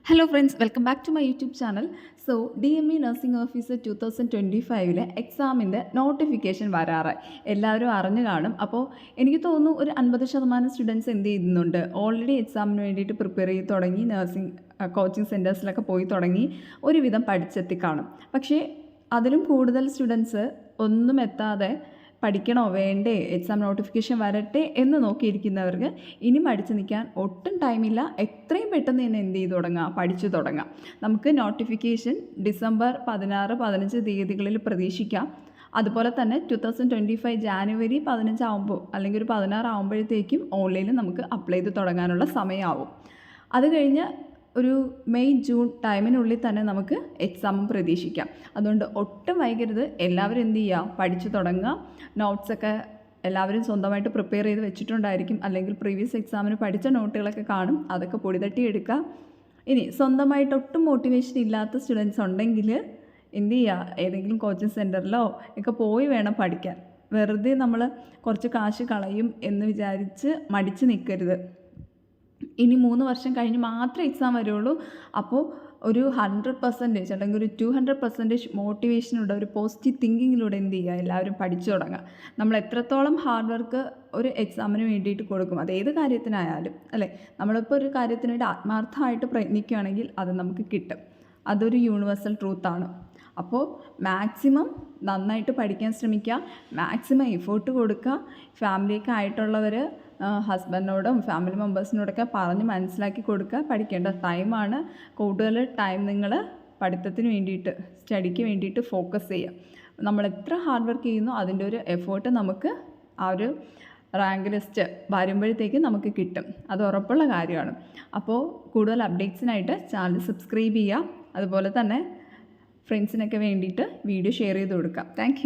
Hello friends, welcome back to my YouTube channel. So DME nursing officer 2025 എക്സാമിൻ്റെ notification വരാറായി. എല്ലാവരും അറിഞ്ഞു കാണും. അപ്പോൾ എനിക്ക് തോന്നുന്നു ഒരു 50% സ്റ്റുഡൻസ് എന്ത് ചെയ്യുന്നുണ്ട്, ഓൾറെഡി എക്സാമിന് വേണ്ടിയിട്ട് പ്രിപ്പയർ ചെയ്ത് തുടങ്ങി, നഴ്സിംഗ് കോച്ചിങ് സെൻറ്റേഴ്സിലൊക്കെ പോയി തുടങ്ങി, ഒരുവിധം പഠിച്ചെത്തി കാണും. പക്ഷേ അതിലും കൂടുതൽ സ്റ്റുഡൻസ് ഒന്നും എത്താതെ പഠിക്കണോ വേണ്ടേ, എക്സാം നോട്ടിഫിക്കേഷൻ വരട്ടെ എന്ന് നോക്കിയിരിക്കുന്നവർക്ക് ഇനി മടിച്ചു നിൽക്കാൻ ഒട്ടും ടൈമില്ല. എത്രയും പെട്ടെന്ന് തന്നെ എന്ത് ചെയ്ത് തുടങ്ങാം, പഠിച്ചു തുടങ്ങാം. നമുക്ക് നോട്ടിഫിക്കേഷൻ ഡിസംബർ 16, 15 തീയതികളിൽ പ്രതീക്ഷിക്കാം. അതുപോലെ തന്നെ 2025 ജാനുവരി 15 ആകുമ്പോൾ അല്ലെങ്കിൽ ഒരു 16 ആകുമ്പോഴത്തേക്കും ഓൺലൈനിൽ നമുക്ക് അപ്ലൈ ചെയ്ത് തുടങ്ങാനുള്ള സമയമാവും. അത് കഴിഞ്ഞ് ഒരു മെയ് ജൂൺ ടൈമിനുള്ളിൽ തന്നെ നമുക്ക് എക്സാമും പ്രതീക്ഷിക്കാം. അതുകൊണ്ട് ഒട്ടും വൈകരുത്. എല്ലാവരും എന്ത് ചെയ്യുക, പഠിച്ചു തുടങ്ങുക. നോട്ട്സൊക്കെ എല്ലാവരും സ്വന്തമായിട്ട് പ്രിപ്പയർ ചെയ്ത് വെച്ചിട്ടുണ്ടായിരിക്കും, അല്ലെങ്കിൽ പ്രീവിയസ് എക്സാമിന് പഠിച്ച നോട്ടുകളൊക്കെ കാണും, അതൊക്കെ പൊടി തട്ടി എടുക്കുക. ഇനി സ്വന്തമായിട്ട് ഒട്ടും മോട്ടിവേഷൻ ഇല്ലാത്ത സ്റ്റുഡൻസ് ഉണ്ടെങ്കിൽ എന്ത് ചെയ്യുക, ഏതെങ്കിലും കോച്ചിങ് സെൻറ്ററിലോ ഒക്കെ പോയി വേണം പഠിക്കാൻ. വെറുതെ നമ്മൾ കുറച്ച് കാശ് കളയും എന്ന് വിചാരിച്ച് മടിച്ച് നിൽക്കരുത്. ഇനി 3 വർഷം കഴിഞ്ഞ് മാത്രമേ എക്സാം വരുള്ളൂ. അപ്പോൾ ഒരു 100% അല്ലെങ്കിൽ ഒരു 200% മോട്ടിവേഷനോടെ, ഒരു പോസിറ്റീവ് തിങ്കിങ്ങിലൂടെ എന്ത് ചെയ്യുക, എല്ലാവരും പഠിച്ചു തുടങ്ങുക. നമ്മൾ എത്രത്തോളം ഹാർഡ് വർക്ക് ഒരു എക്സാമിന് വേണ്ടിയിട്ട് കൊടുക്കും, അത് ഏത് കാര്യത്തിനായാലും അല്ലേ, നമ്മളിപ്പോൾ ഒരു കാര്യത്തിന് വേണ്ടി ആത്മാർത്ഥമായിട്ട് പ്രയത്നിക്കുകയാണെങ്കിൽ അത് നമുക്ക് കിട്ടും. അതൊരു യൂണിവേഴ്സൽ ട്രൂത്താണ്. അപ്പോൾ മാക്സിമം നന്നായിട്ട് പഠിക്കാൻ ശ്രമിക്കുക, മാക്സിമം എഫേർട്ട് കൊടുക്കുക. ഫാമിലിയൊക്കെ ആയിട്ടുള്ളവർ ഹസ്ബൻഡിനോടും ഫാമിലി മെമ്പേഴ്സിനോടൊക്കെ പറഞ്ഞ് മനസ്സിലാക്കി കൊടുക്കുക. പഠിക്കേണ്ട ടൈമാണ്. കൂടുതൽ ടൈം നിങ്ങൾ പഠിത്തത്തിന് വേണ്ടിയിട്ട്, സ്റ്റഡിക്ക് വേണ്ടിയിട്ട് ഫോക്കസ് ചെയ്യുക. നമ്മൾ എത്ര ഹാർഡ് വർക്ക് ചെയ്യുന്നോ അതിൻ്റെ ഒരു എഫേർട്ട് നമുക്ക് ആ ഒരു റാങ്ക് ലിസ്റ്റ് വരുമ്പോഴത്തേക്ക് നമുക്ക് കിട്ടും. അത് ഉറപ്പുള്ള കാര്യമാണ്. അപ്പോൾ കൂടുതൽ അപ്ഡേറ്റ്സിനായിട്ട് ചാനൽ സബ്സ്ക്രൈബ് ചെയ്യുക. അതുപോലെ തന്നെ ഫ്രണ്ട്സിനൊക്കെ വേണ്ടിയിട്ട് വീഡിയോ ഷെയർ ചെയ്ത് കൊടുക്കാം. താങ്ക്